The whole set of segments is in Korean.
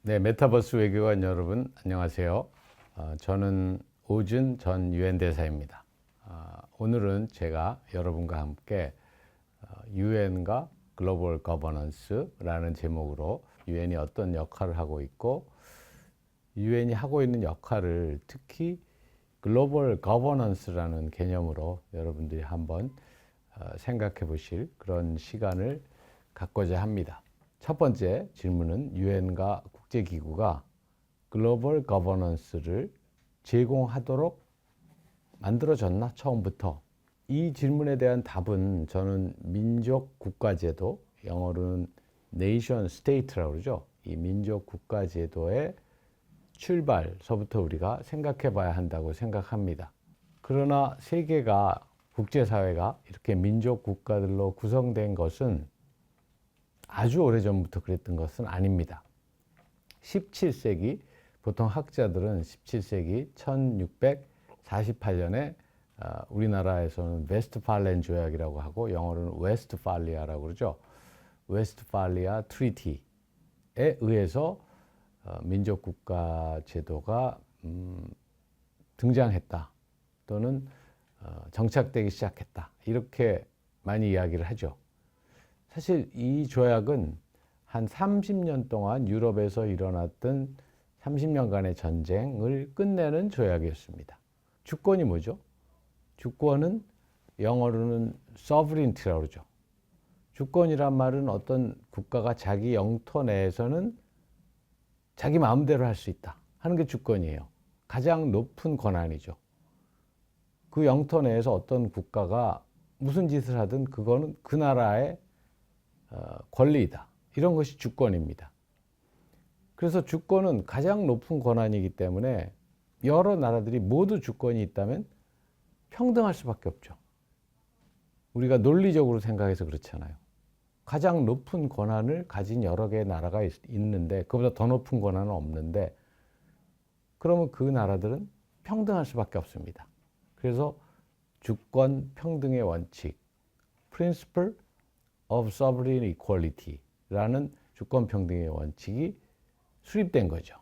네, 메타버스 외교관 여러분 안녕하세요. 저는 오준 전 유엔 대사입니다. 오늘은 제가 여러분과 함께 유엔과 글로벌 거버넌스라는 제목으로 유엔이 어떤 역할을 하고 있고 유엔이 하고 있는 역할을 특히 글로벌 거버넌스라는 개념으로 여러분들이 한번 생각해 보실 그런 시간을 갖고자 합니다. 첫 번째 질문은 유엔과 국제기구가 글로벌 거버넌스를 제공하도록 만들어졌나 처음부터? 이 질문에 대한 답은 저는 민족 국가제도, 영어로는 네이션 스테이트라고 그러죠. 이 민족 국가제도의 출발서부터 우리가 생각해 봐야 한다고 생각합니다. 그러나 세계가, 국제사회가 이렇게 민족 국가들로 구성된 것은 아주 오래전부터 그랬던 것은 아닙니다. 17세기, 보통 학자들은 17세기 1648년에 우리나라에서는 웨스트팔렌 조약이라고 하고 영어로는 웨스트팔리아라고 그러죠. 웨스트팔리아 트리티에 의해서 민족국가 제도가 등장했다 또는 정착되기 시작했다 이렇게 많이 이야기를 하죠. 사실 이 조약은 한 30년 동안 유럽에서 일어났던 30년간의 전쟁을 끝내는 조약이었습니다. 주권이 뭐죠? 주권은 영어로는 sovereignty라고 그러죠. 주권이란 말은 어떤 국가가 자기 영토 내에서는 자기 마음대로 할 수 있다 하는 게 주권이에요. 가장 높은 권한이죠. 그 영토 내에서 어떤 국가가 무슨 짓을 하든 그거는 그 나라의 권리이다. 이런 것이 주권입니다. 그래서 주권은 가장 높은 권한이기 때문에 여러 나라들이 모두 주권이 있다면 평등할 수밖에 없죠. 우리가 논리적으로 생각해서 그렇잖아요. 가장 높은 권한을 가진 여러 개의 나라가 있는데 그보다 더 높은 권한은 없는데 그러면 그 나라들은 평등할 수밖에 없습니다. 그래서 주권 평등의 원칙, Principle of Sovereign Equality라는 주권 평등의 원칙이 수립된 거죠.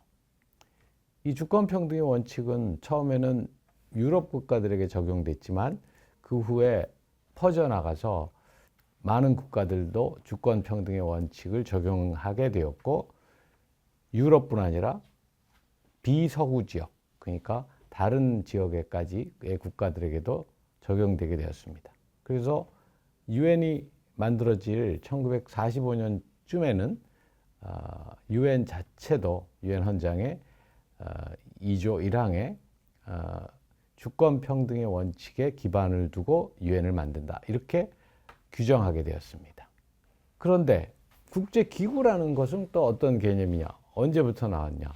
이 주권 평등의 원칙은 처음에는 유럽 국가들에게 적용됐지만 그 후에 퍼져나가서 많은 국가들도 주권 평등의 원칙을 적용하게 되었고 유럽뿐 아니라 비서구 지역, 그러니까 다른 지역에까지의 국가들에게도 적용되게 되었습니다. 그래서 유엔이 만들어질 1945년쯤에는 유엔 자체도 유엔 헌장의 2조 1항에 주권 평등의 원칙에 기반을 두고 유엔을 만든다. 이렇게 규정하게 되었습니다. 그런데 국제기구라는 것은 또 어떤 개념이냐? 언제부터 나왔냐?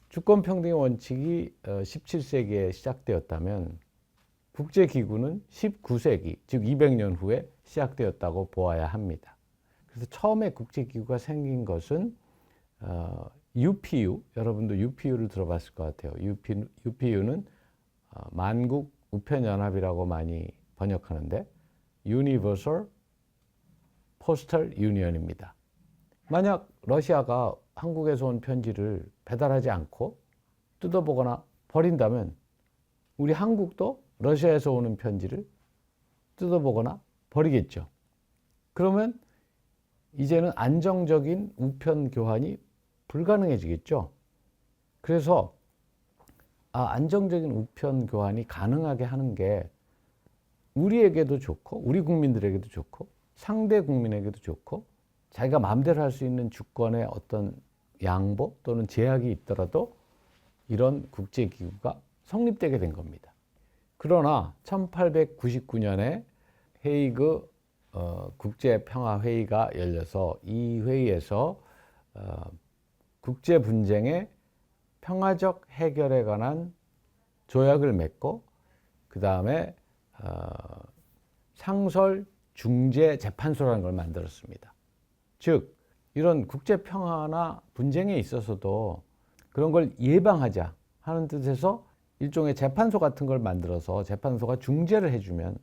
주권 평등의 원칙이 17세기에 시작되었다면 국제기구는 19세기, 즉 200년 후에 시작되었다고 보아야 합니다. 그래서 처음에 국제기구가 생긴 것은 UPU, 여러분도 UPU를 들어봤을 것 같아요. UPU는 만국 우편연합이라고 많이 번역하는데 Universal Postal Union입니다. 만약 러시아가 한국에서 온 편지를 배달하지 않고 뜯어보거나 버린다면 우리 한국도 러시아에서 오는 편지를 뜯어보거나 버리겠죠. 그러면 이제는 안정적인 우편 교환이 불가능해지겠죠. 그래서 안정적인 우편 교환이 가능하게 하는 게 우리에게도 좋고 우리 국민들에게도 좋고 상대 국민에게도 좋고 자기가 마음대로 할 수 있는 주권의 어떤 양보 또는 제약이 있더라도 이런 국제기구가 성립되게 된 겁니다. 그러나 1899년에 헤이그 국제평화회의가 열려서 이 회의에서 국제 분쟁의 평화적 해결에 관한 조약을 맺고 그 다음에 상설 중재 재판소라는 걸 만들었습니다. 즉 이런 국제 평화나 분쟁에 있어서도 그런 걸 예방하자 하는 뜻에서 일종의 재판소 같은 걸 만들어서 재판소가 중재를 해주면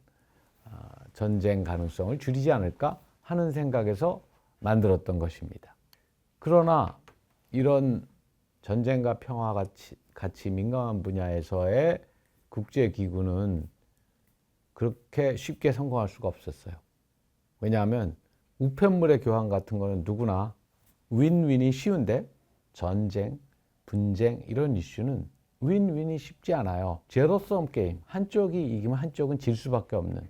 전쟁 가능성을 줄이지 않을까 하는 생각에서 만들었던 것입니다. 그러나 이런 전쟁과 평화 같이 민감한 분야에서의 국제기구는 그렇게 쉽게 성공할 수가 없었어요. 왜냐하면 우편물의 교환 같은 거는 누구나 윈윈이 쉬운데 전쟁, 분쟁 이런 이슈는 윈윈이 쉽지 않아요. 제로섬 게임, 한쪽이 이기면 한쪽은 질 수밖에 없는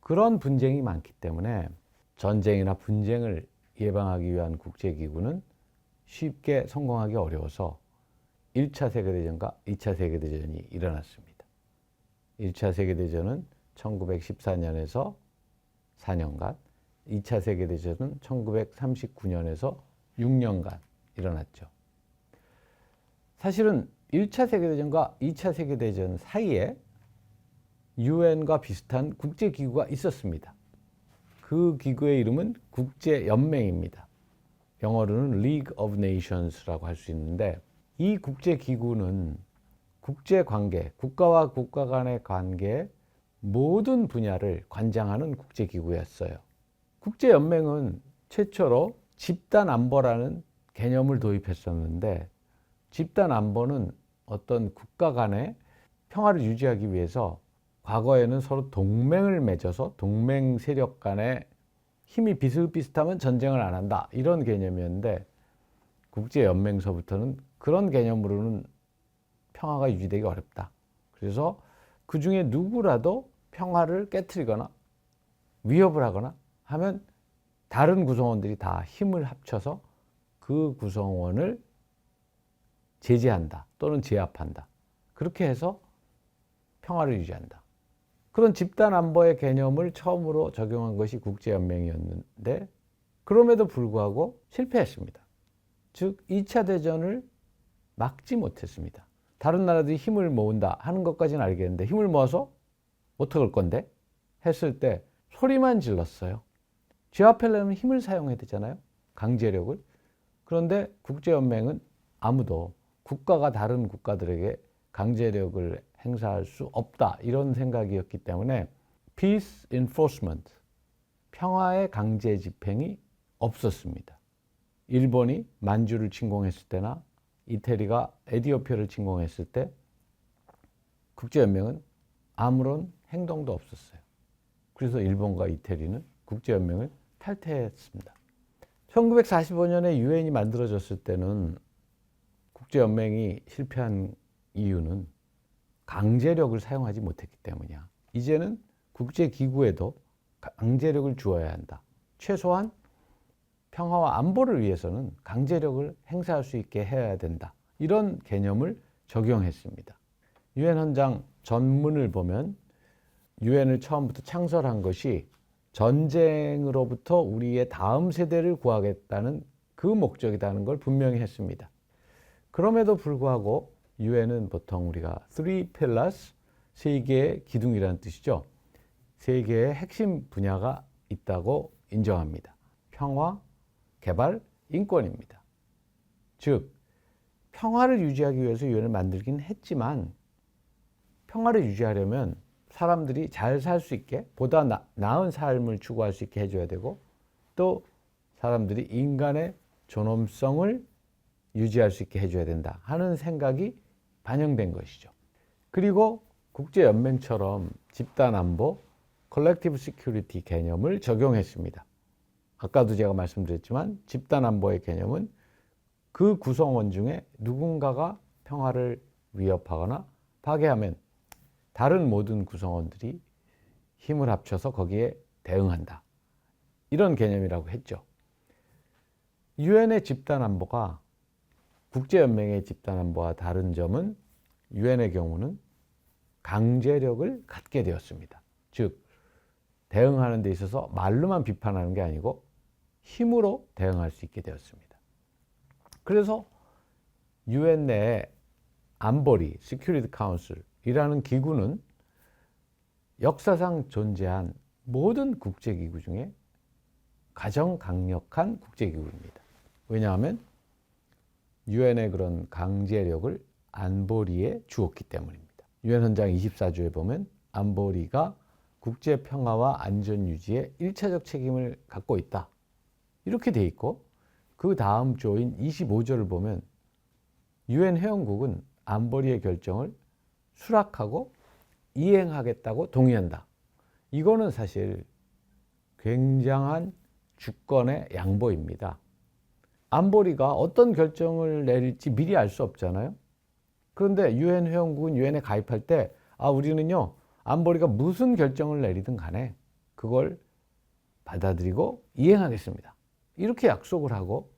그런 분쟁이 많기 때문에 전쟁이나 분쟁을 예방하기 위한 국제기구는 쉽게 성공하기 어려워서 1차 세계대전과 2차 세계대전이 일어났습니다. 1차 세계대전은 1914년에서 4년간, 2차 세계대전은 1939년에서 6년간 일어났죠. 사실은 1차 세계대전과 2차 세계대전 사이에 유엔과 비슷한 국제기구가 있었습니다. 그 기구의 이름은 국제연맹입니다. 영어로는 League of Nations라고 할 수 있는데 이 국제기구는 국제관계, 국가와 국가 간의 관계의 모든 분야를 관장하는 국제기구였어요. 국제연맹은 최초로 집단안보라는 개념을 도입했었는데 집단안보는 어떤 국가 간의 평화를 유지하기 위해서 과거에는 서로 동맹을 맺어서 동맹 세력 간의 힘이 비슷비슷하면 전쟁을 안 한다 이런 개념이었는데 국제연맹서부터는 그런 개념으로는 평화가 유지되기 어렵다. 그래서 그 중에 누구라도 평화를 깨트리거나 위협을 하거나 하면 다른 구성원들이 다 힘을 합쳐서 그 구성원을 제재한다 또는 제압한다. 그렇게 해서 평화를 유지한다. 그런 집단안보의 개념을 처음으로 적용한 것이 국제연맹이었는데 그럼에도 불구하고 실패했습니다. 즉 2차 대전을 막지 못했습니다. 다른 나라들이 힘을 모은다 하는 것까지는 알겠는데 힘을 모아서 어떡할 건데? 했을 때 소리만 질렀어요. 제압하려면 힘을 사용해야 되잖아요. 강제력을. 그런데 국제연맹은 아무도 국가가 다른 국가들에게 강제력을 행사할 수 없다 이런 생각이었기 때문에 Peace Enforcement, 평화의 강제 집행이 없었습니다. 일본이 만주를 침공했을 때나 이태리가 에티오피아를 침공했을 때 국제연맹은 아무런 행동도 없었어요. 그래서 일본과 이태리는 국제연맹을 탈퇴했습니다. 1945년에 유엔이 만들어졌을 때는 국제연맹이 실패한 이유는 강제력을 사용하지 못했기 때문이야. 이제는 국제기구에도 강제력을 주어야 한다. 최소한 평화와 안보를 위해서는 강제력을 행사할 수 있게 해야 된다. 이런 개념을 적용했습니다. 유엔 헌장 전문을 보면 유엔을 처음부터 창설한 것이 전쟁으로부터 우리의 다음 세대를 구하겠다는 그 목적이라는 걸 분명히 했습니다. 그럼에도 불구하고 유엔은 보통 우리가 three pillars, 세 개의 기둥이라는 뜻이죠. 세 개의 핵심 분야가 있다고 인정합니다. 평화, 개발, 인권입니다. 즉 평화를 유지하기 위해서 유엔을 만들긴 했지만 평화를 유지하려면 사람들이 잘 살 수 있게 보다 나은 삶을 추구할 수 있게 해줘야 되고 또 사람들이 인간의 존엄성을 유지할 수 있게 해줘야 된다 하는 생각이 반영된 것이죠. 그리고 국제연맹처럼 집단안보, 컬렉티브 시큐리티 개념을 적용했습니다. 아까도 제가 말씀드렸지만 집단안보의 개념은 그 구성원 중에 누군가가 평화를 위협하거나 파괴하면 다른 모든 구성원들이 힘을 합쳐서 거기에 대응한다. 이런 개념이라고 했죠. 유엔의 집단안보가 국제연맹의 집단안보와 다른 점은 유엔의 경우는 강제력을 갖게 되었습니다. 즉 대응하는 데 있어서 말로만 비판하는 게 아니고 힘으로 대응할 수 있게 되었습니다. 그래서 유엔 내에 안보리, Security Council이라는 기구는 역사상 존재한 모든 국제기구 중에 가장 강력한 국제기구입니다. 왜냐하면 유엔의 그런 강제력을 안보리에 주었기 때문입니다. 유엔 헌장 24조에 보면 안보리가 국제 평화와 안전 유지에 1차적 책임을 갖고 있다. 이렇게 돼 있고 그 다음 조인 25조를 보면 유엔 회원국은 안보리의 결정을 수락하고 이행하겠다고 동의한다. 이거는 사실 굉장한 주권의 양보입니다. 안보리가 어떤 결정을 내릴지 미리 알 수 없잖아요. 그런데 유엔 회원국은 유엔에 가입할 때 우리는요 안보리가 무슨 결정을 내리든 간에 그걸 받아들이고 이행하겠습니다. 이렇게 약속을 하고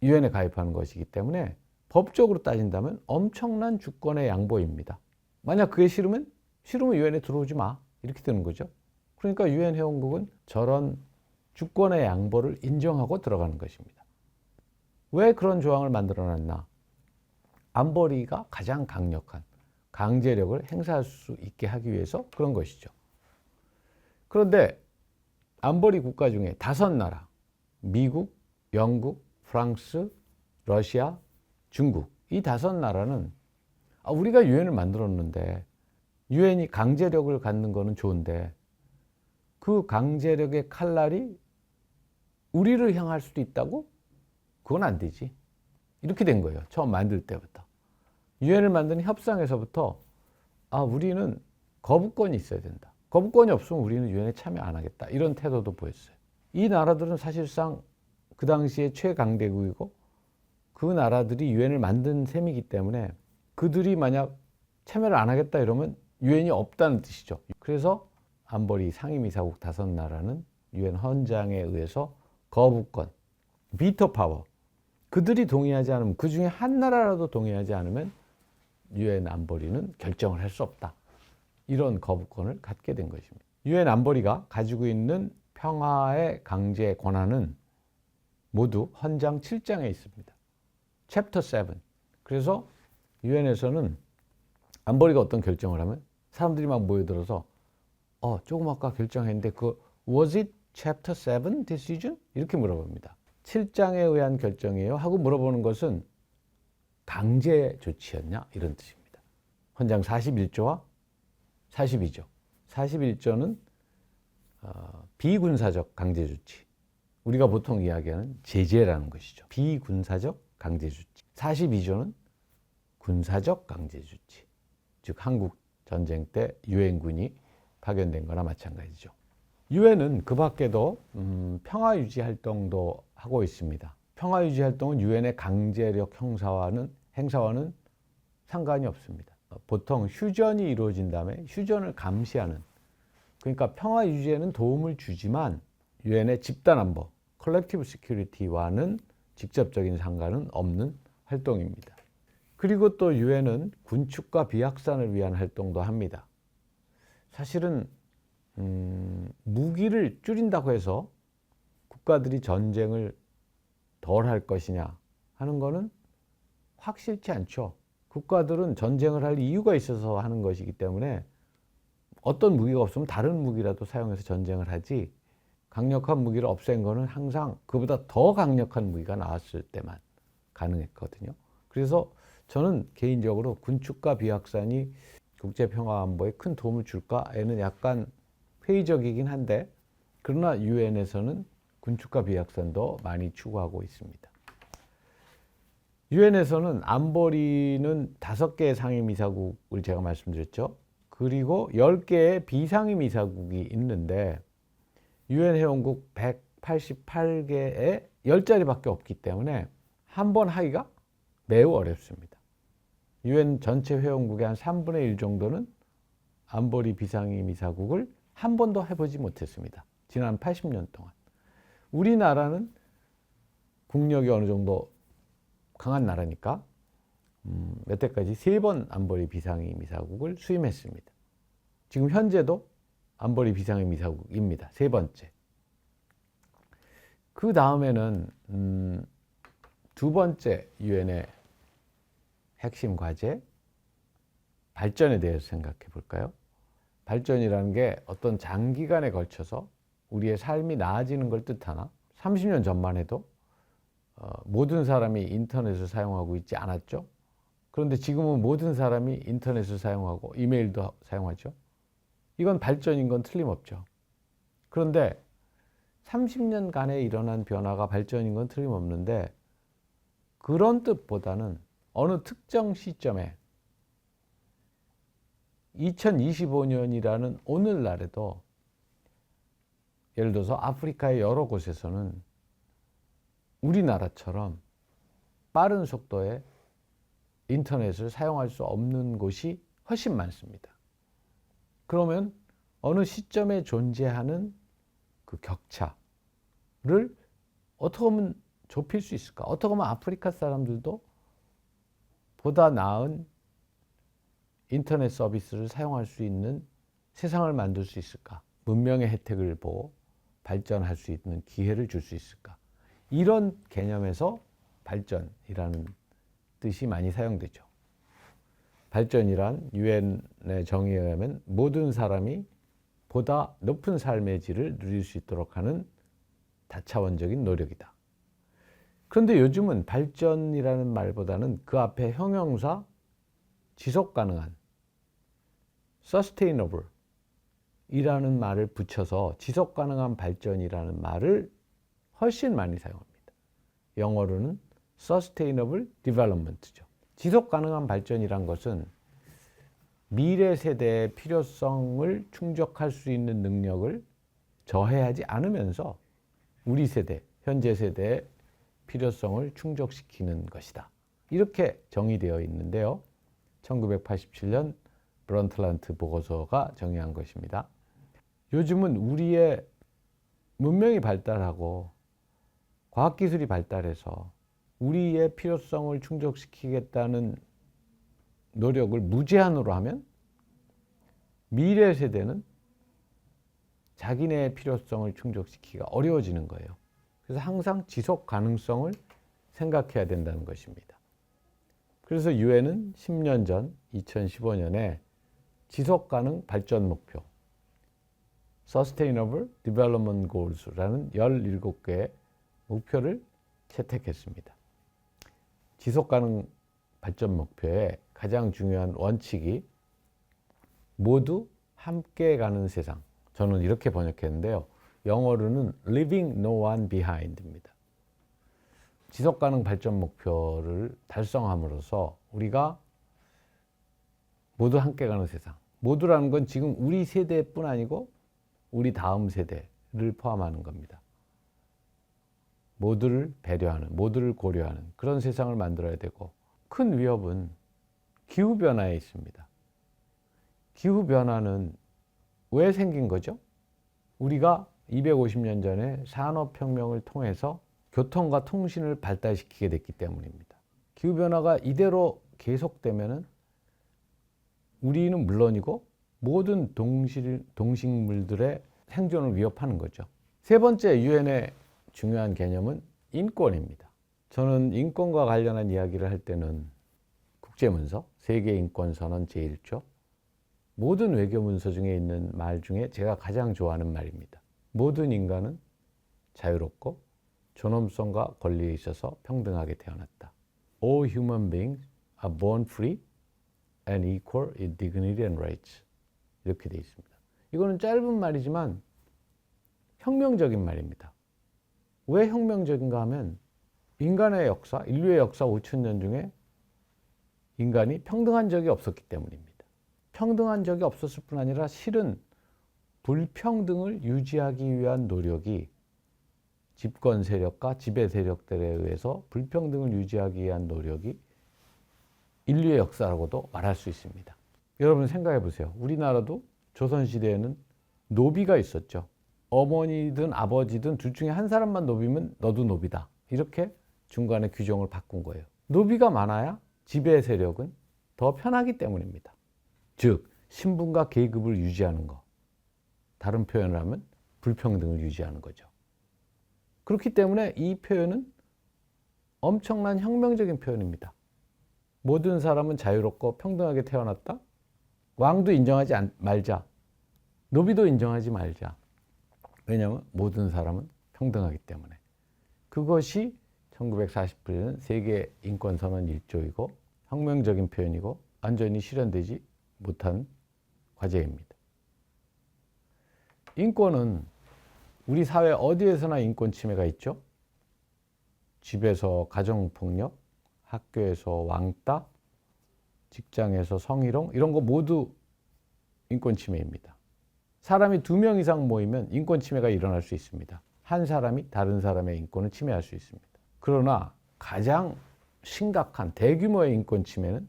유엔에 가입하는 것이기 때문에 법적으로 따진다면 엄청난 주권의 양보입니다. 만약 그게 싫으면 유엔에 들어오지 마 이렇게 되는 거죠. 그러니까 유엔 회원국은 저런 주권의 양보를 인정하고 들어가는 것입니다. 왜 그런 조항을 만들어놨나? 안보리가 가장 강력한 강제력을 행사할 수 있게 하기 위해서 그런 것이죠. 그런데 안보리 국가 중에 5나라, 미국, 영국, 프랑스, 러시아, 중국, 이 5나라는 우리가 유엔을 만들었는데 유엔이 강제력을 갖는 거는 좋은데 그 강제력의 칼날이 우리를 향할 수도 있다고? 그건 안 되지. 이렇게 된 거예요. 처음 만들 때부터. 유엔을 만드는 협상에서부터 우리는 거부권이 있어야 된다. 거부권이 없으면 우리는 유엔에 참여 안 하겠다. 이런 태도도 보였어요. 이 나라들은 사실상 그 당시에 최강대국이고 그 나라들이 유엔을 만든 셈이기 때문에 그들이 만약 참여를 안 하겠다 이러면 유엔이 없다는 뜻이죠. 그래서 안보리 상임이사국 5나라는 유엔 헌장에 의해서 거부권, 비토 파워, 그들이 동의하지 않으면 그 중에 한 나라라도 동의하지 않으면 유엔 안보리는 결정을 할 수 없다. 이런 거부권을 갖게 된 것입니다. 유엔 안보리가 가지고 있는 평화의 강제 권한은 모두 헌장 7장에 있습니다. 챕터 7. 그래서 유엔에서는 안보리가 어떤 결정을 하면 사람들이 막 모여들어서 조금 아까 결정했는데 was it chapter 7 decision? 이렇게 물어봅니다. 7장에 의한 결정이에요 하고 물어보는 것은 강제 조치였냐 이런 뜻입니다. 헌장 41조와 42조. 41조는 비군사적 강제 조치. 우리가 보통 이야기하는 제재라는 것이죠. 비군사적 강제 조치. 42조는 군사적 강제 조치. 즉 한국 전쟁 때 유엔군이 파견된 거나 마찬가지죠. 유엔은 그 밖에도 평화 유지 활동도 하고 있습니다. 평화 유지 활동은 유엔의 강제력 행사와는 상관이 없습니다. 보통 휴전이 이루어진 다음에 휴전을 감시하는, 그러니까 평화 유지에는 도움을 주지만 유엔의 집단 안보, 컬렉티브 시큐리티와는 직접적인 상관은 없는 활동입니다. 그리고 또 유엔은 군축과 비확산을 위한 활동도 합니다. 사실은 무기를 줄인다고 해서 국가들이 전쟁을 덜 할 것이냐 하는 거는 확실치 않죠. 국가들은 전쟁을 할 이유가 있어서 하는 것이기 때문에 어떤 무기가 없으면 다른 무기라도 사용해서 전쟁을 하지, 강력한 무기를 없앤 거는 항상 그보다 더 강력한 무기가 나왔을 때만 가능했거든요. 그래서 저는 개인적으로 군축과 비확산이 국제평화안보에 큰 도움을 줄까에는 약간 회의적이긴 한데, 그러나 유엔에서는 군축과 비확산도 많이 추구하고 있습니다. 유엔에서는 안보리는 5개의 상임이사국을 제가 말씀드렸죠. 그리고 10개의 비상임이사국이 있는데 유엔 회원국 188개에 10자리밖에 없기 때문에 한 번 하기가 매우 어렵습니다. 유엔 전체 회원국의 한 3분의 1 정도는 안보리 비상임이사국을 한 번도 해보지 못했습니다. 지난 80년 동안. 우리나라는 국력이 어느 정도 강한 나라니까 몇 해까지 3번 안보리 비상임이사국을 수임했습니다. 지금 현재도 안보리 비상임이사국입니다. 3번째. 그 다음에는 2번째 유엔의 핵심 과제, 발전에 대해서 생각해 볼까요? 발전이라는 게 어떤 장기간에 걸쳐서 우리의 삶이 나아지는 걸 뜻하나? 30년 전만 해도 모든 사람이 인터넷을 사용하고 있지 않았죠. 그런데 지금은 모든 사람이 인터넷을 사용하고 이메일도 사용하죠. 이건 발전인 건 틀림없죠. 그런데 30년간에 일어난 변화가 발전인 건 틀림없는데 그런 뜻보다는 어느 특정 시점에 2025년이라는 오늘날에도 예를 들어서 아프리카의 여러 곳에서는 우리나라처럼 빠른 속도의 인터넷을 사용할 수 없는 곳이 훨씬 많습니다. 그러면 어느 시점에 존재하는 그 격차를 어떻게 하면 좁힐 수 있을까? 어떻게 하면 아프리카 사람들도 보다 나은 인터넷 서비스를 사용할 수 있는 세상을 만들 수 있을까? 문명의 혜택을 보고 발전할 수 있는 기회를 줄 수 있을까? 이런 개념에서 발전이라는 뜻이 많이 사용되죠. 발전이란 유엔의 정의에 의하면 모든 사람이 보다 높은 삶의 질을 누릴 수 있도록 하는 다차원적인 노력이다. 그런데 요즘은 발전이라는 말보다는 그 앞에 형용사 지속 가능한 sustainable 이라는 말을 붙여서 지속 가능한 발전이라는 말을 훨씬 많이 사용합니다. 영어로는 sustainable development죠. 지속 가능한 발전이란 것은 미래 세대의 필요성을 충족할 수 있는 능력을 저해하지 않으면서 우리 세대, 현재 세대의 필요성을 충족시키는 것이다. 이렇게 정의되어 있는데요. 1987년 브런틀란트 보고서가 정의한 것입니다. 요즘은 우리의 문명이 발달하고 과학기술이 발달해서 우리의 필요성을 충족시키겠다는 노력을 무제한으로 하면 미래 세대는 자기네의 필요성을 충족시키기가 어려워지는 거예요. 그래서 항상 지속 가능성을 생각해야 된다는 것입니다. 그래서 유엔은 10년 전 2015년에 지속 가능 발전 목표 Sustainable Development Goals라는 17개의 목표를 채택했습니다. 지속 가능 발전 목표의 가장 중요한 원칙이 모두 함께 가는 세상. 저는 이렇게 번역했는데요. 영어로는 Leaving No One Behind입니다. 지속 가능 발전 목표를 달성함으로써 우리가 모두 함께 가는 세상. 모두라는 건 지금 우리 세대뿐 아니고 우리 다음 세대를 포함하는 겁니다. 모두를 배려하는, 모두를 고려하는 그런 세상을 만들어야 되고 큰 위협은 기후변화에 있습니다. 기후변화는 왜 생긴 거죠? 우리가 250년 전에 산업혁명을 통해서 교통과 통신을 발달시키게 됐기 때문입니다. 기후변화가 이대로 계속되면 우리는 물론이고 모든 동식물들의 생존을 위협하는 거죠. 세 번째 유엔의 중요한 개념은 인권입니다. 저는 인권과 관련한 이야기를 할 때는 국제문서, 세계인권선언 제1조, 모든 외교문서 중에 있는 말 중에 제가 가장 좋아하는 말입니다. 모든 인간은 자유롭고 존엄성과 권리에 있어서 평등하게 태어났다. All human beings are born free and equal in dignity and rights. 이렇게 되어 있습니다. 이거는 짧은 말이지만 혁명적인 말입니다. 왜 혁명적인가 하면 인간의 역사, 인류의 역사 5,000년 중에 인간이 평등한 적이 없었기 때문입니다. 평등한 적이 없었을 뿐 아니라 실은 불평등을 유지하기 위한 노력이 집권 세력과 지배 세력들에 의해서 불평등을 유지하기 위한 노력이 인류의 역사라고도 말할 수 있습니다. 여러분 생각해 보세요. 우리나라도 조선시대에는 노비가 있었죠. 어머니든 아버지든 둘 중에 한 사람만 노비면 너도 노비다. 이렇게 중간에 규정을 바꾼 거예요. 노비가 많아야 지배 세력은 더 편하기 때문입니다. 즉 신분과 계급을 유지하는 것. 다른 표현을 하면 불평등을 유지하는 거죠. 그렇기 때문에 이 표현은 엄청난 혁명적인 표현입니다. 모든 사람은 자유롭고 평등하게 태어났다. 왕도 인정하지 말자. 노비도 인정하지 말자. 왜냐하면 모든 사람은 평등하기 때문에. 그것이 1948년 세계인권선언 1조이고 혁명적인 표현이고 완전히 실현되지 못한 과제입니다. 인권은 우리 사회 어디에서나 인권 침해가 있죠. 집에서 가정폭력, 학교에서 왕따, 직장에서 성희롱, 이런 거 모두 인권 침해입니다. 사람이 2명 이상 모이면 인권 침해가 일어날 수 있습니다. 한 사람이 다른 사람의 인권을 침해할 수 있습니다. 그러나 가장 심각한 대규모의 인권 침해는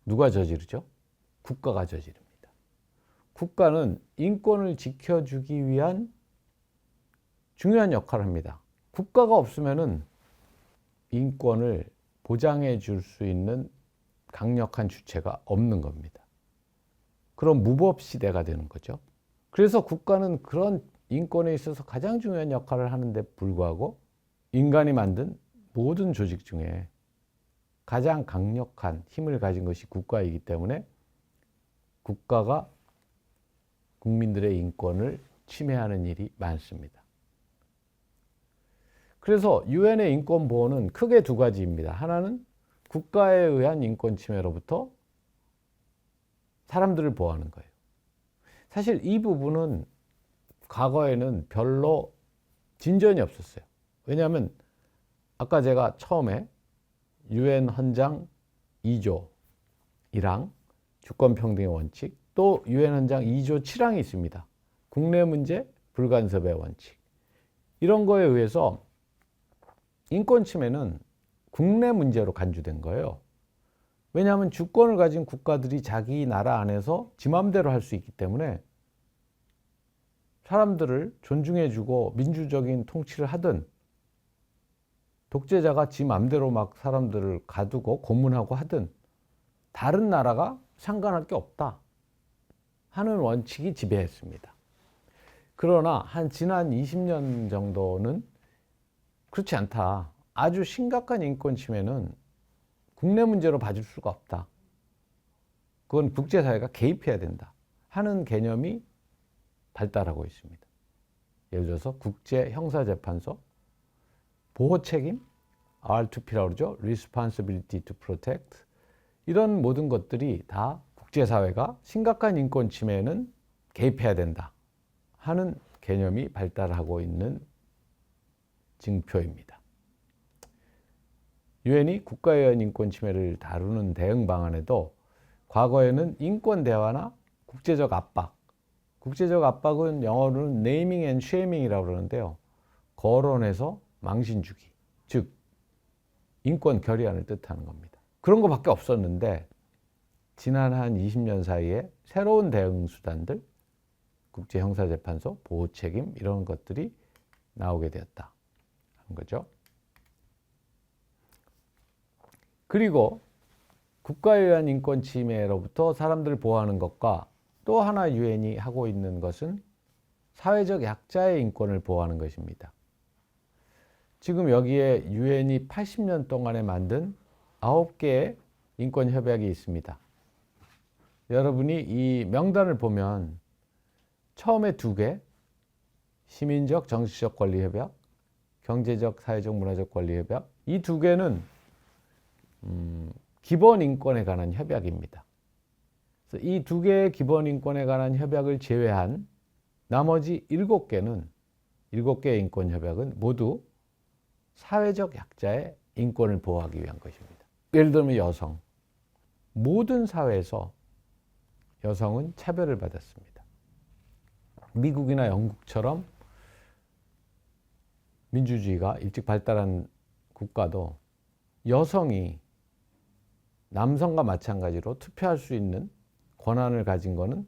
누가 저지르죠? 국가가 저지릅니다. 국가는 인권을 지켜주기 위한 중요한 역할을 합니다. 국가가 없으면은 인권을 보장해 줄 수 있는 강력한 주체가 없는 겁니다. 그럼 무법 시대가 되는 거죠. 그래서 국가는 그런 인권에 있어서 가장 중요한 역할을 하는데 불구하고 인간이 만든 모든 조직 중에 가장 강력한 힘을 가진 것이 국가이기 때문에 국가가 국민들의 인권을 침해하는 일이 많습니다. 그래서 유엔의 인권 보호는 크게 2가지입니다. 하나는 국가에 의한 인권 침해로부터 사람들을 보호하는 거예요. 사실 이 부분은 과거에는 별로 진전이 없었어요. 왜냐하면 아까 제가 처음에 유엔 헌장 2조이랑 주권평등의 원칙, 또 유엔 헌장 2조 7항이 있습니다. 국내 문제 불간섭의 원칙. 이런 거에 의해서 인권 침해는 국내 문제로 간주된 거예요. 왜냐하면 주권을 가진 국가들이 자기 나라 안에서 지 맘대로 할 수 있기 때문에 사람들을 존중해주고 민주적인 통치를 하든 독재자가 지 맘대로 막 사람들을 가두고 고문하고 하든 다른 나라가 상관할 게 없다 하는 원칙이 지배했습니다. 그러나 한 지난 20년 정도는 그렇지 않다. 아주 심각한 인권 침해는 국내 문제로 봐줄 수가 없다. 그건 국제사회가 개입해야 된다 하는 개념이 발달하고 있습니다. 예를 들어서 국제형사재판소, 보호책임, R2P라고 그러죠. Responsibility to Protect. 이런 모든 것들이 다 국제사회가 심각한 인권 침해는 개입해야 된다 하는 개념이 발달하고 있는 징표입니다. 유엔이 국가에 의한 인권 침해를 다루는 대응 방안에도 과거에는 인권 대화나 국제적 압박, 국제적 압박은 영어로는 네이밍 앤 쉐이밍이라고 그러는데요. 거론해서 망신 주기, 즉 인권 결의안을 뜻하는 겁니다. 그런 거밖에 없었는데 지난 한 20년 사이에 새로운 대응 수단들, 국제형사재판소, 보호책임 이런 것들이 나오게 되었다 하는 거죠. 그리고 국가에 의한 인권 침해로부터 사람들을 보호하는 것과 또 하나 유엔이 하고 있는 것은 사회적 약자의 인권을 보호하는 것입니다. 지금 여기에 유엔이 80년 동안에 만든 9개의 인권 협약이 있습니다. 여러분이 이 명단을 보면 처음에 2개, 시민적 정치적 권리 협약, 경제적 사회적 문화적 권리 협약, 이 2개는 기본 인권에 관한 협약입니다. 그래서 이 2개의 기본 인권에 관한 협약을 제외한 나머지 7개의 인권 협약은 모두 사회적 약자의 인권을 보호하기 위한 것입니다. 예를 들면 여성. 모든 사회에서 여성은 차별을 받았습니다. 미국이나 영국처럼 민주주의가 일찍 발달한 국가도 여성이 남성과 마찬가지로 투표할 수 있는 권한을 가진 거는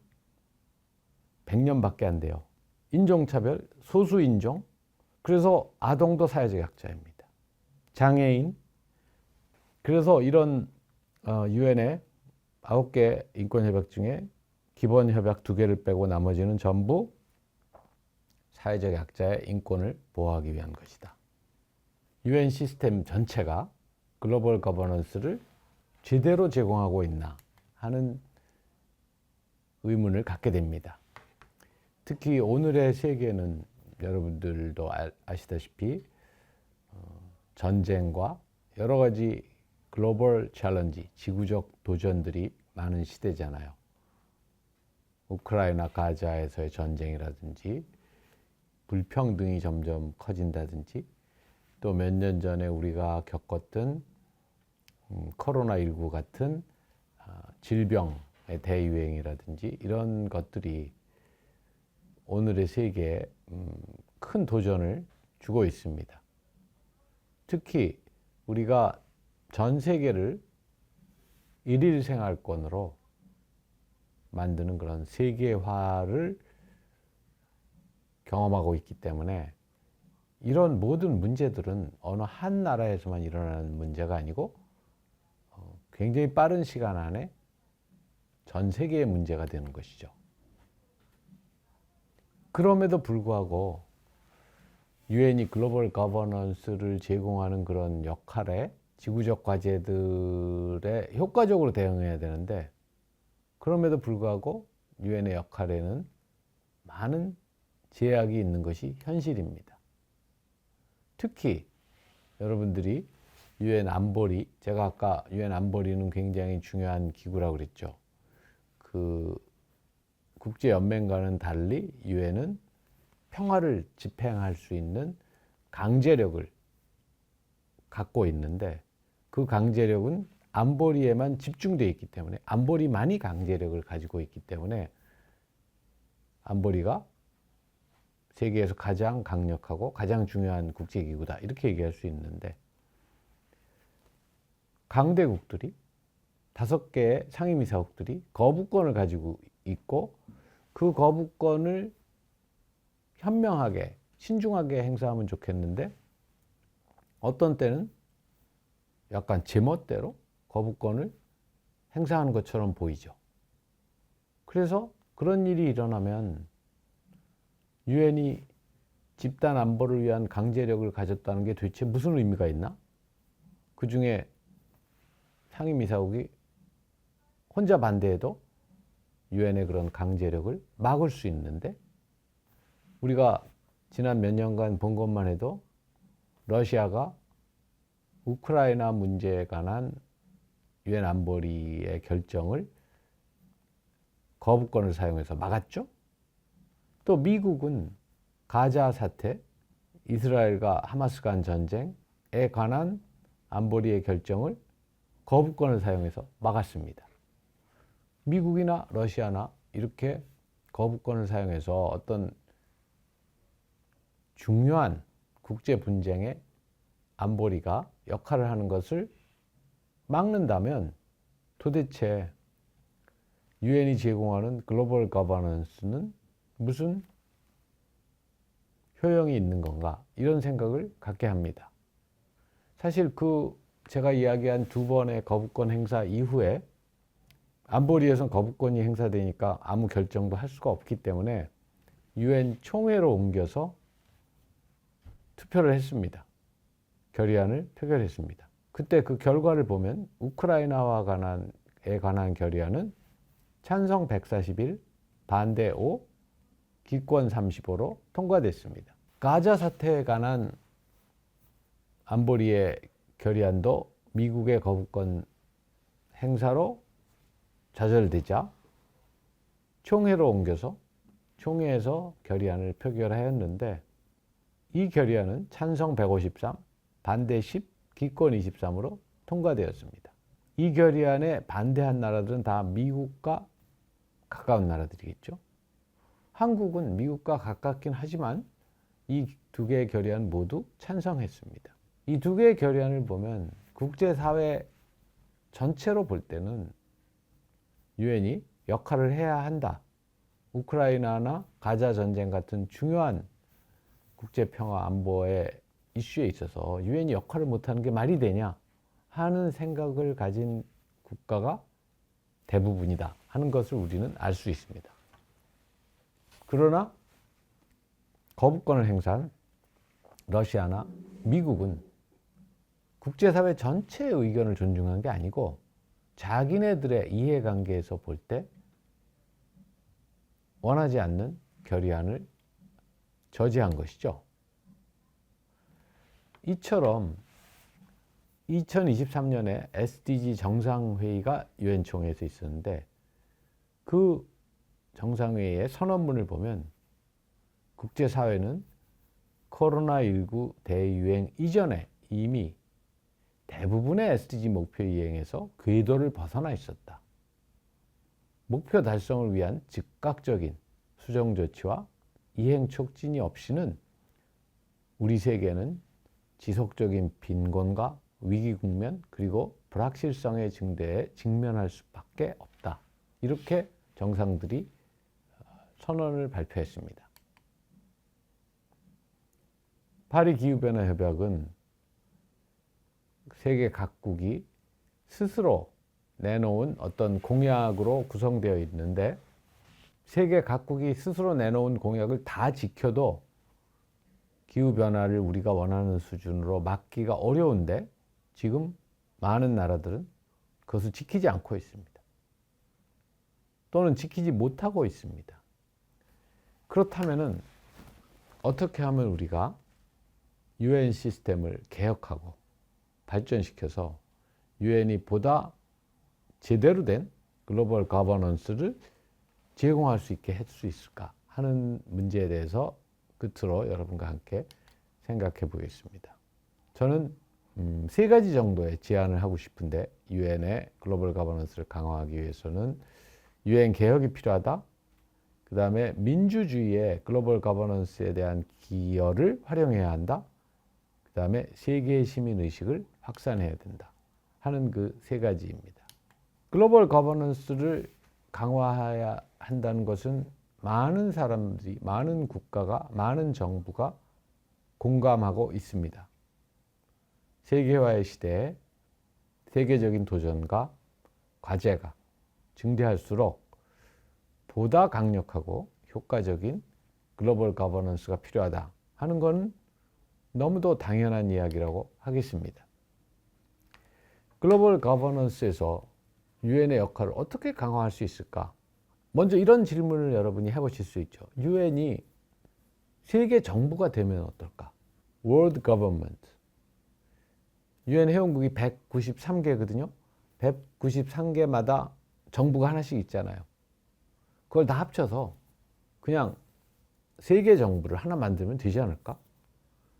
100년밖에 안 돼요. 인종차별, 소수인종, 그래서 아동도 사회적 약자입니다. 장애인, 그래서 이런 유엔의 9개 인권협약 중에 기본협약 2개를 빼고 나머지는 전부 사회적 약자의 인권을 보호하기 위한 것이다. 유엔 시스템 전체가 글로벌 거버넌스를 제대로 제공하고 있나 하는 의문을 갖게 됩니다. 특히 오늘의 세계는 여러분들도 아시다시피 전쟁과 여러 가지 글로벌 챌린지, 지구적 도전들이 많은 시대잖아요. 우크라이나 가자에서의 전쟁이라든지 불평등이 점점 커진다든지 또 몇 년 전에 우리가 겪었던 코로나19 같은 질병의 대유행이라든지 이런 것들이 오늘의 세계에 큰 도전을 주고 있습니다. 특히 우리가 전 세계를 일일 생활권으로 만드는 그런 세계화를 경험하고 있기 때문에 이런 모든 문제들은 어느 한 나라에서만 일어나는 문제가 아니고 굉장히 빠른 시간 안에 전 세계의 문제가 되는 것이죠. 그럼에도 불구하고 유엔이 글로벌 거버넌스를 제공하는 그런 역할에 지구적 과제들에 효과적으로 대응해야 되는데 그럼에도 불구하고 유엔의 역할에는 많은 제약이 있는 것이 현실입니다. 특히 여러분들이 유엔 안보리, 제가 아까 유엔 안보리는 굉장히 중요한 기구라고 그랬죠. 그 국제연맹과는 달리 유엔은 평화를 집행할 수 있는 강제력을 갖고 있는데 그 강제력은 안보리에만 집중되어 있기 때문에 안보리만이 강제력을 가지고 있기 때문에 안보리가 세계에서 가장 강력하고 가장 중요한 국제기구다 이렇게 얘기할 수 있는데 강대국들이 5개의 상임이사국들이 거부권을 가지고 있고 그 거부권을 현명하게 신중하게 행사하면 좋겠는데 어떤 때는 약간 제멋대로 거부권을 행사하는 것처럼 보이죠. 그래서 그런 일이 일어나면 유엔이 집단 안보를 위한 강제력을 가졌다는 게 도대체 무슨 의미가 있나? 그 중에 상임이사국이 혼자 반대해도 유엔의 그런 강제력을 막을 수 있는데 우리가 지난 몇 년간 본 것만 해도 러시아가 우크라이나 문제에 관한 유엔 안보리의 결정을 거부권을 사용해서 막았죠. 또 미국은 가자 사태, 이스라엘과 하마스 간 전쟁에 관한 안보리의 결정을 거부권을 사용해서 막았습니다. 미국이나 러시아나 이렇게 거부권을 사용해서 어떤 중요한 국제 분쟁에 안보리가 역할을 하는 것을 막는다면 도대체 유엔이 제공하는 글로벌 거버넌스는 무슨 효용이 있는 건가 이런 생각을 갖게 합니다. 사실 제가 이야기한 2번의 거부권 행사 이후에 안보리에선 거부권이 행사되니까 아무 결정도 할 수가 없기 때문에 유엔 총회로 옮겨서 투표를 했습니다. 결의안을 표결했습니다. 그때 그 결과를 보면 우크라이나와 관한 결의안은 찬성 141, 반대 5, 기권 35로 통과됐습니다. 가자 사태에 관한 안보리의 결의안도 미국의 거부권 행사로 좌절되자 총회로 옮겨서 총회에서 결의안을 표결하였는데 이 결의안은 찬성 153, 반대 10, 기권 23으로 통과되었습니다. 이 결의안에 반대한 나라들은 다 미국과 가까운 나라들이겠죠. 한국은 미국과 가깝긴 하지만 이 2개의 결의안 모두 찬성했습니다. 이 2개의 결의안을 보면 국제사회 전체로 볼 때는 유엔이 역할을 해야 한다. 우크라이나나 가자 전쟁 같은 중요한 국제평화 안보의 이슈에 있어서 유엔이 역할을 못하는 게 말이 되냐 하는 생각을 가진 국가가 대부분이다 하는 것을 우리는 알 수 있습니다. 그러나 거부권을 행사한 러시아나 미국은 국제사회 전체의 의견을 존중한 게 아니고 자기네들의 이해관계에서 볼 때 원하지 않는 결의안을 저지한 것이죠. 이처럼 2023년에 SDG 정상회의가 유엔 총회에서 있었는데 그 정상회의의 선언문을 보면 국제사회는 코로나19 대유행 이전에 이미 대부분의 SDG 목표 이행에서 궤도를 벗어나 있었다. 목표 달성을 위한 즉각적인 수정 조치와 이행 촉진이 없이는 우리 세계는 지속적인 빈곤과 위기 국면 그리고 불확실성의 증대에 직면할 수밖에 없다. 이렇게 정상들이 선언을 발표했습니다. 파리 기후변화 협약은 세계 각국이 스스로 내놓은 어떤 공약으로 구성되어 있는데 세계 각국이 스스로 내놓은 공약을 다 지켜도 기후변화를 우리가 원하는 수준으로 막기가 어려운데 지금 많은 나라들은 그것을 지키지 않고 있습니다. 또는 지키지 못하고 있습니다. 그렇다면 어떻게 하면 우리가 UN 시스템을 개혁하고 발전시켜서 UN이 보다 제대로 된 글로벌 거버넌스를 제공할 수 있게 할 수 있을까 하는 문제에 대해서 끝으로 여러분과 함께 생각해 보겠습니다. 저는 세 가지 정도의 제안을 하고 싶은데 UN의 글로벌 거버넌스를 강화하기 위해서는 UN 개혁이 필요하다. 그 다음에 민주주의의 글로벌 거버넌스에 대한 기여를 활용해야 한다. 그 다음에 세계의 시민의식을 확산해야 된다 하는 그 세 가지입니다. 글로벌 거버넌스를 강화해야 한다는 것은 많은 사람들이, 많은 국가가, 많은 정부가 공감하고 있습니다. 세계화의 시대에 세계적인 도전과 과제가 증대할수록 보다 강력하고 효과적인 글로벌 거버넌스가 필요하다 하는 것은 너무도 당연한 이야기라고 하겠습니다. 글로벌 거버넌스에서 UN의 역할을 어떻게 강화할 수 있을까? 먼저 이런 질문을 여러분이 해보실 수 있죠. UN이 세계 정부가 되면 어떨까? World Government. UN 회원국이 193개거든요. 193개마다 정부가 하나씩 있잖아요. 그걸 다 합쳐서 그냥 세계 정부를 하나 만들면 되지 않을까?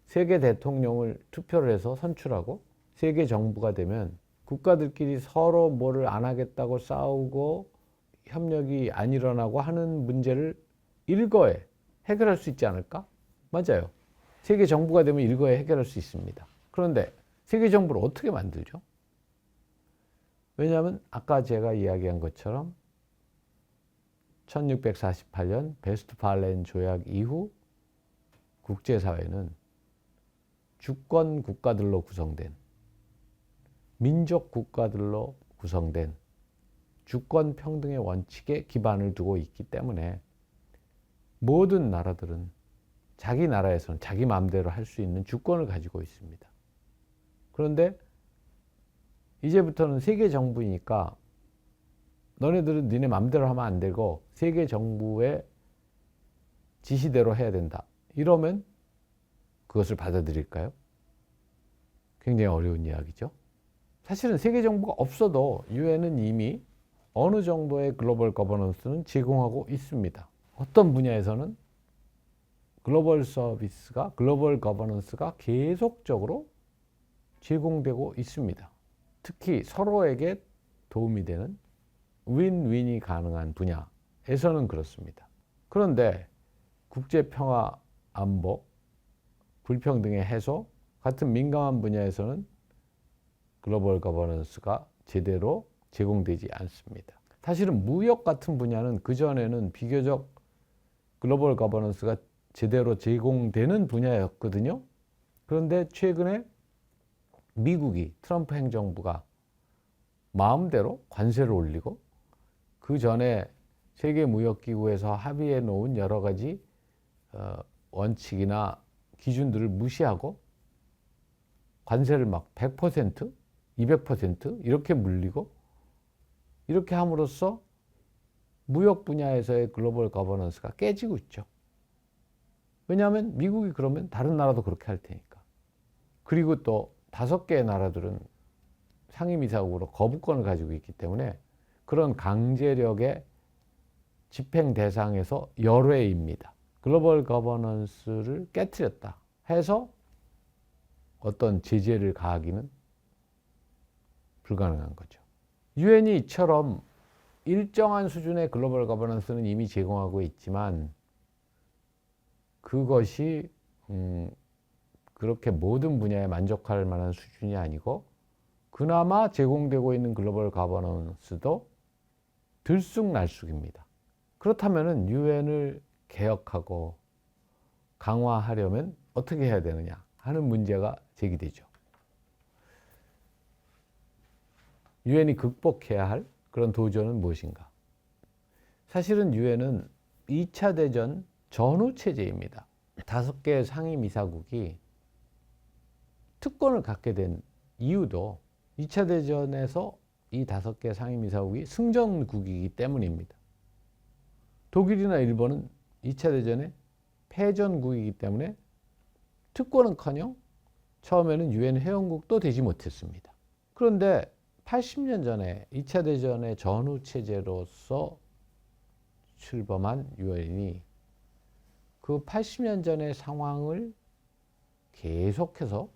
세계 대통령을 투표를 해서 선출하고 세계 정부가 되면 국가들끼리 서로 뭐를 안 하겠다고 싸우고 협력이 안 일어나고 하는 문제를 일거에 해결할 수 있지 않을까? 맞아요. 세계 정부가 되면 일거에 해결할 수 있습니다. 그런데 세계 정부를 어떻게 만들죠? 왜냐하면 아까 제가 이야기한 것처럼 1648년 베스트팔렌 조약 이후 국제사회는 주권 국가들로 구성된 민족 국가들로 구성된 주권 평등의 원칙에 기반을 두고 있기 때문에 모든 나라들은 자기 나라에서는 자기 마음대로 할 수 있는 주권을 가지고 있습니다. 그런데 이제부터는 세계 정부이니까 너네들은 니네 마음대로 하면 안 되고 세계 정부의 지시대로 해야 된다. 이러면 그것을 받아들일까요? 굉장히 어려운 이야기죠. 사실은 세계 정부가 없어도 UN은 이미 어느 정도의 글로벌 거버넌스는 제공하고 있습니다. 어떤 분야에서는 글로벌 서비스가, 글로벌 거버넌스가 계속적으로 제공되고 있습니다. 특히 서로에게 도움이 되는 윈윈이 가능한 분야에서는 그렇습니다. 그런데 국제평화, 안보, 불평등의 해소 같은 민감한 분야에서는 글로벌 거버넌스가 제대로 제공되지 않습니다. 사실은 무역 같은 분야는 그전에는 비교적 글로벌 거버넌스가 제대로 제공되는 분야였거든요. 그런데 최근에 미국이 트럼프 행정부가 마음대로 관세를 올리고 그 전에 세계무역기구에서 합의해 놓은 여러 가지 원칙이나 기준들을 무시하고 관세를 막 100%, 200% 이렇게 물리고 이렇게 함으로써 무역 분야에서의 글로벌 거버넌스가 깨지고 있죠. 왜냐하면 미국이 그러면 다른 나라도 그렇게 할 테니까. 그리고 또 5개의 나라들은 상임이사국으로 거부권을 가지고 있기 때문에 그런 강제력의 집행 대상에서 열외입니다. 글로벌 거버넌스를 깨트렸다 해서 어떤 제재를 가하기는 불가능한 거죠. 유엔이 이처럼 일정한 수준의 글로벌 거버넌스는 이미 제공하고 있지만 그것이 그렇게 모든 분야에 만족할 만한 수준이 아니고 그나마 제공되고 있는 글로벌 거버넌스도 들쑥날쑥입니다. 그렇다면 유엔을 개혁하고 강화하려면 어떻게 해야 되느냐 하는 문제가 제기되죠. 유엔이 극복해야 할 그런 도전은 무엇인가? 사실은 유엔은 2차 대전 전후 체제입니다. 5개의 상임이사국이 특권을 갖게 된 이유도 2차 대전에서 이 5개 상임이사국이 승전국이기 때문입니다. 독일이나 일본은 2차 대전에 패전국이기 때문에 특권은커녕 처음에는 유엔 회원국도 되지 못했습니다. 그런데 80년 전에 2차 대전의 전후 체제로서 출범한 유엔이 그 80년 전의 상황을 계속해서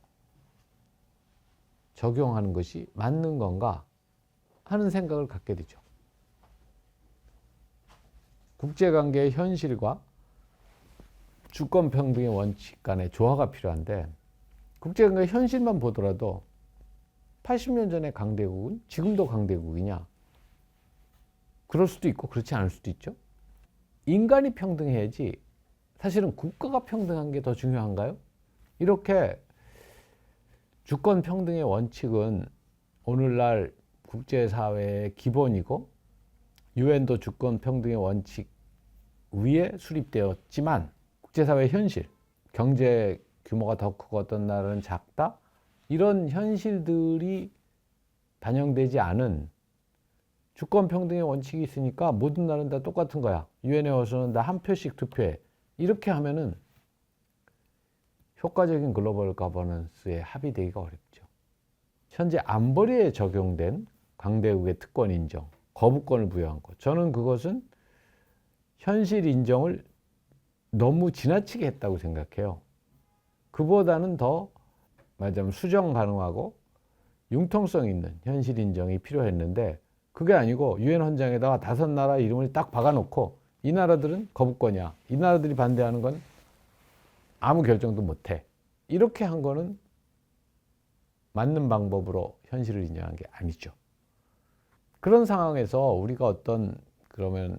적용하는 것이 맞는 건가 하는 생각을 갖게 되죠. 국제관계의 현실과 주권평등의 원칙 간의 조화가 필요한데 국제관계의 현실만 보더라도 80년 전의 강대국은 지금도 강대국이냐? 그럴 수도 있고 그렇지 않을 수도 있죠. 인간이 평등해야지 사실은 국가가 평등한 게 더 중요한가요? 이렇게 주권평등의 원칙은 오늘날 국제사회의 기본이고 유엔도 주권평등의 원칙 위에 수립되었지만 국제사회의 현실, 경제 규모가 더 크고 어떤 나라는 작다 이런 현실들이 반영되지 않은 주권평등의 원칙이 있으니까 모든 나라는 다 똑같은 거야. 유엔에 와서는 다 한 표씩 투표해. 이렇게 하면은 효과적인 글로벌 거버넌스에 합의되기가 어렵죠. 현재 안보리에 적용된 강대국의 특권 인정, 거부권을 부여한 것. 저는 그것은 현실 인정을 너무 지나치게 했다고 생각해요. 그보다는 더 말하자면 수정 가능하고 융통성 있는 현실 인정이 필요했는데 그게 아니고 유엔 헌장에다가 5나라 이름을 딱 박아놓고 이 나라들은 거부권이야. 이 나라들이 반대하는 건 아무 결정도 못해. 이렇게 한 거는 맞는 방법으로 현실을 인정한 게 아니죠. 그런 상황에서 우리가 어떤 그러면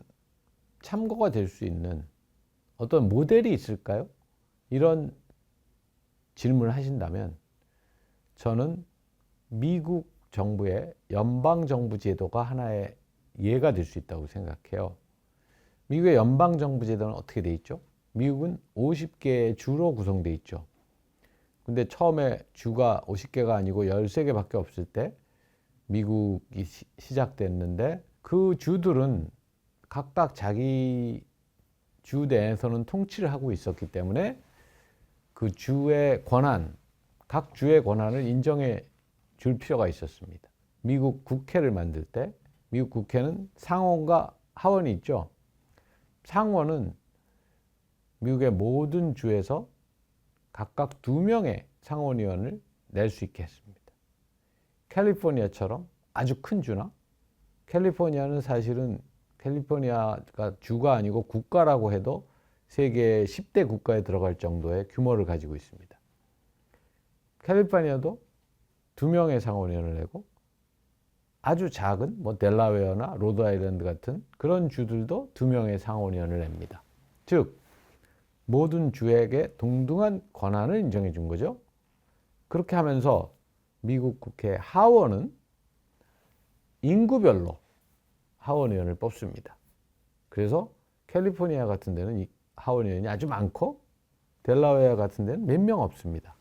참고가 될 수 있는 어떤 모델이 있을까요? 이런 질문을 하신다면 저는 미국 정부의 연방정부 제도가 하나의 예가 될 수 있다고 생각해요. 미국의 연방정부 제도는 어떻게 돼 있죠? 미국은 50개의 주로 구성되어 있죠. 근데 처음에 주가 50개가 아니고 13개밖에 없을 때 미국이 시작됐는데 그 주들은 각각 자기 주 내에서는 통치를 하고 있었기 때문에 그 주의 권한, 각 주의 권한을 인정해 줄 필요가 있었습니다. 미국 국회를 만들 때 미국 국회는 상원과 하원이 있죠. 상원은 미국의 모든 주에서 각각 2명의 상원의원을 낼 수 있게 했습니다. 캘리포니아처럼 아주 큰 주나 캘리포니아는 사실은 캘리포니아가 주가 아니고 국가라고 해도 세계 10대 국가에 들어갈 정도의 규모를 가지고 있습니다. 캘리포니아도 2명의 상원의원을 내고 아주 작은 뭐 델라웨어나 로드아일랜드 같은 그런 주들도 2명의 상원의원을 냅니다. 즉 모든 주에게 동등한 권한을 인정해 준 거죠. 그렇게 하면서 미국 국회 하원은 인구별로 하원의원을 뽑습니다. 그래서 캘리포니아 같은 데는 이 하원의원이 아주 많고 델라웨어 같은 데는 몇 명 없습니다.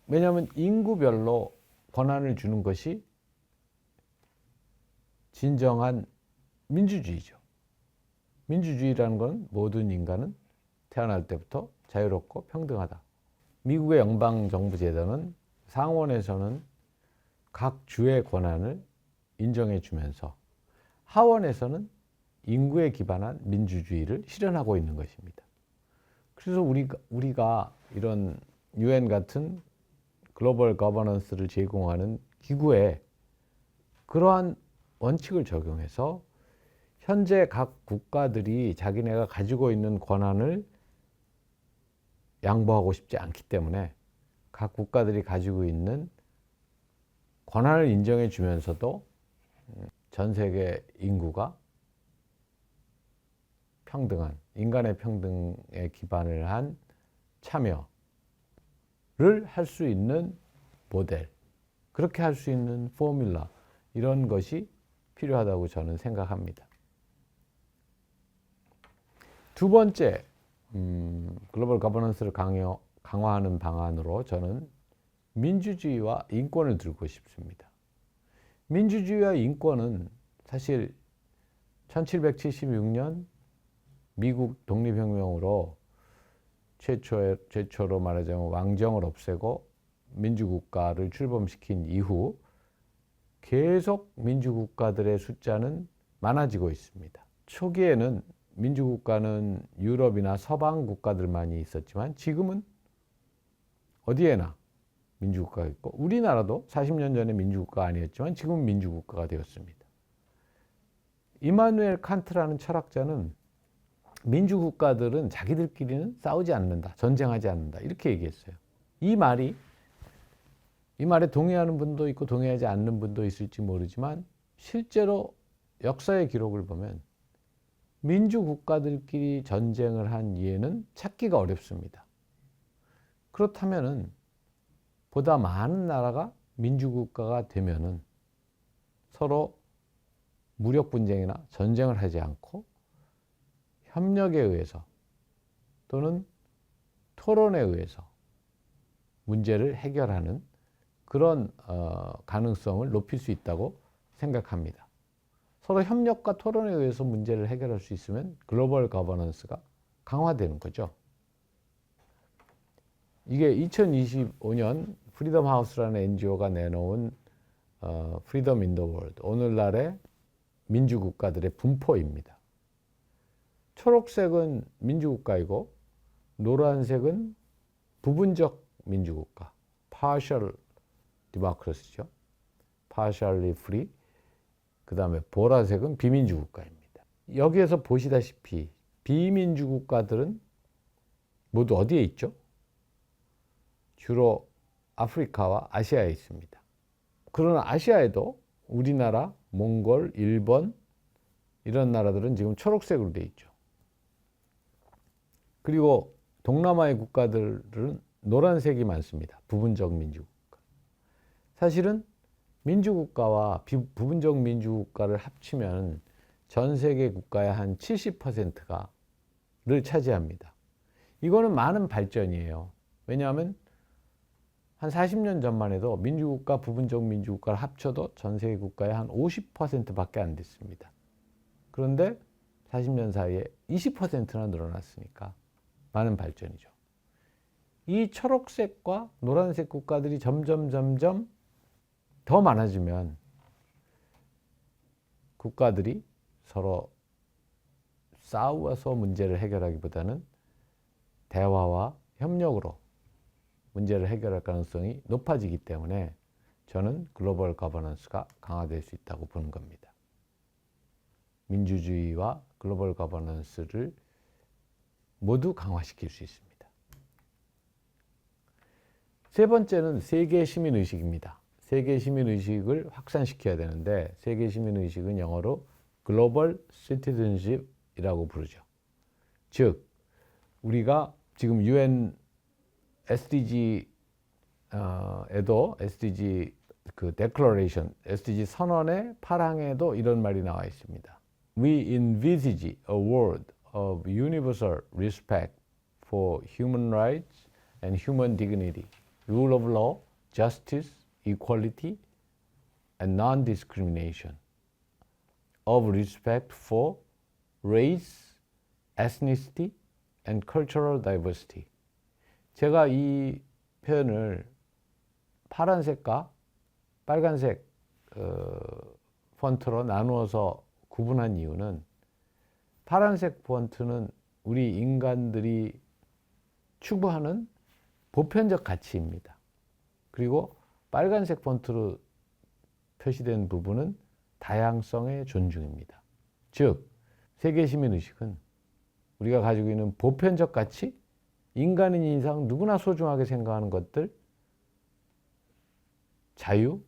왜냐하면 인구별로 권한을 주는 것이 진정한 민주주의죠. 민주주의라는 건 모든 인간은 태어날 때부터 자유롭고 평등하다. 미국의 연방정부 제도는 상원에서는 각 주의 권한을 인정해 주면서 하원에서는 인구에 기반한 민주주의를 실현하고 있는 것입니다. 그래서 우리가 이런 UN 같은 글로벌 거버넌스를 제공하는 기구에 그러한 원칙을 적용해서 현재 각 국가들이 자기네가 가지고 있는 권한을 양보하고 싶지 않기 때문에 각 국가들이 가지고 있는 권한을 인정해 주면서도 전 세계 인구가 평등한, 인간의 평등에 기반을 한 참여를 할 수 있는 모델, 그렇게 할 수 있는 포뮬라, 이런 것이 필요하다고 저는 생각합니다. 두 번째, 글로벌 거버넌스를 강화하는 방안으로 저는 민주주의와 인권을 들고 싶습니다. 민주주의와 인권은 사실 1776년 미국 독립혁명으로 최초로 말하자면 왕정을 없애고 민주국가를 출범시킨 이후 계속 민주국가들의 숫자는 많아지고 있습니다. 초기에는 민주국가는 유럽이나 서방 국가들만이 있었지만 지금은 어디에나 민주국가가 있고, 우리나라도 40년 전에 민주국가가 아니었지만 지금은 민주국가가 되었습니다. 이마누엘 칸트라는 철학자는 민주국가들은 자기들끼리는 싸우지 않는다, 전쟁하지 않는다, 이렇게 얘기했어요. 이 말에 동의하는 분도 있고 동의하지 않는 분도 있을지 모르지만 실제로 역사의 기록을 보면 민주국가들끼리 전쟁을 한 예는 찾기가 어렵습니다. 그렇다면은 보다 많은 나라가 민주국가가 되면은 서로 무력 분쟁이나 전쟁을 하지 않고 협력에 의해서 또는 토론에 의해서 문제를 해결하는 그런 가능성을 높일 수 있다고 생각합니다. 서로 협력과 토론에 의해서 문제를 해결할 수 있으면 글로벌 거버넌스가 강화되는 거죠. 이게 2025년 프리덤 하우스라는 NGO가 내놓은 프리덤 인 더 월드, 오늘날의 민주국가들의 분포입니다. 초록색은 민주국가이고 노란색은 부분적 민주국가, partial democracy죠. partially free. 그 다음에 보라색은 비민주국가입니다. 여기에서 보시다시피 비민주국가들은 모두 어디에 있죠? 주로 아프리카와 아시아에 있습니다. 그러나 아시아에도 우리나라, 몽골, 일본 이런 나라들은 지금 초록색으로 되어 있죠. 그리고 동남아의 국가들은 노란색이 많습니다. 부분적 민주국가. 사실은 민주국가와 부분적 민주국가를 합치면 전 세계 국가의 한 70%를 차지합니다. 이거는 많은 발전이에요. 왜냐하면 한 40년 전만 해도 민주국가, 부분적 민주국가를 합쳐도 전 세계 국가의 한 50%밖에 안 됐습니다. 그런데 40년 사이에 20%나 늘어났으니까 많은 발전이죠. 이 초록색과 노란색 국가들이 점점 더 많아지면 국가들이 서로 싸워서 문제를 해결하기보다는 대화와 협력으로 문제를 해결할 가능성이 높아지기 때문에 저는 글로벌 거버넌스가 강화될 수 있다고 보는 겁니다. 민주주의와 글로벌 거버넌스를 모두 강화시킬 수 있습니다. 세 번째는 세계 시민의식입니다. 세계 시민의식을 확산시켜야 되는데, 세계 시민의식은 영어로 글로벌 시티즌십이라고 부르죠. 즉, 우리가 지금 UN SDG 에도 SDG 그 Declaration, SDG 선언의 8항에도 이런 말이 나와 있습니다. We envisage a world of universal respect for human rights and human dignity, rule of law, justice, equality, and non-discrimination, of respect for race, ethnicity, and cultural diversity. 제가 이 표현을 파란색과 빨간색 폰트로 나누어서 구분한 이유는, 파란색 폰트는 우리 인간들이 추구하는 보편적 가치입니다. 그리고 빨간색 폰트로 표시된 부분은 다양성의 존중입니다. 즉, 세계시민의식은 우리가 가지고 있는 보편적 가치, 인간인 이상 누구나 소중하게 생각하는 것들, 자유,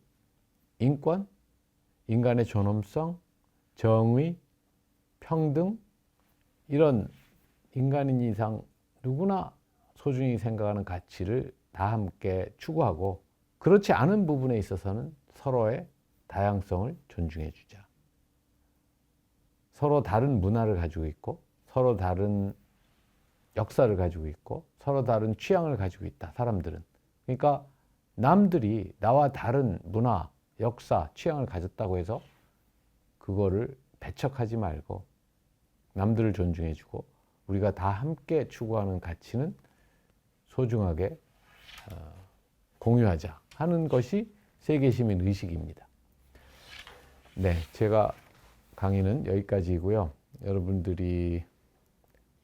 인권, 인간의 존엄성, 정의, 평등, 이런 인간인 이상 누구나 소중히 생각하는 가치를 다 함께 추구하고, 그렇지 않은 부분에 있어서는 서로의 다양성을 존중해 주자. 서로 다른 문화를 가지고 있고, 서로 다른 역사를 가지고 있고, 서로 다른 취향을 가지고 있다, 사람들은. 그러니까 남들이 나와 다른 문화, 역사, 취향을 가졌다고 해서 그거를 배척하지 말고 남들을 존중해 주고, 우리가 다 함께 추구하는 가치는 소중하게 공유하자 하는 것이 세계시민 의식입니다. 네, 제가 강의는 여기까지이고요. 여러분들이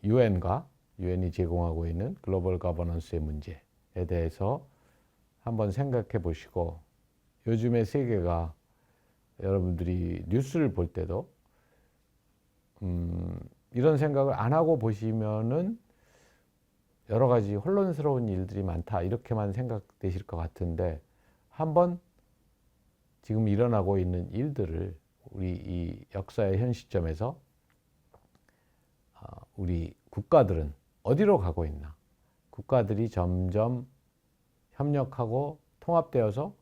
유엔이 제공하고 있는 글로벌 거버넌스의 문제에 대해서 한번 생각해 보시고, 요즘의 세계가 여러분들이 뉴스를 볼 때도 이런 생각을 안 하고 보시면은 여러 가지 혼란스러운 일들이 많다, 이렇게만 생각되실 것 같은데, 한번 지금 일어나고 있는 일들을 우리 이 역사의 현 시점에서 우리 국가들은 어디로 가고 있나, 국가들이 점점 협력하고 통합되어서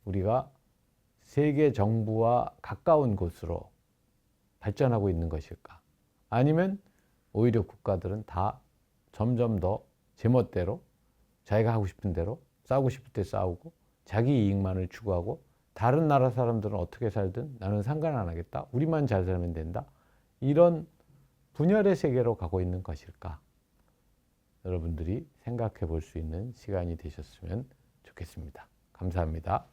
우리가 세계 정부와 가까운 곳으로 발전하고 있는 것일까, 아니면 오히려 국가들은 다 점점 더 제멋대로 자기가 하고 싶은 대로 싸우고 싶을 때 싸우고 자기 이익만을 추구하고, 다른 나라 사람들은 어떻게 살든 나는 상관 안 하겠다, 우리만 잘 살면 된다, 이런 분열의 세계로 가고 있는 것일까, 여러분들이 생각해 볼 수 있는 시간이 되셨으면 좋겠습니다. 감사합니다.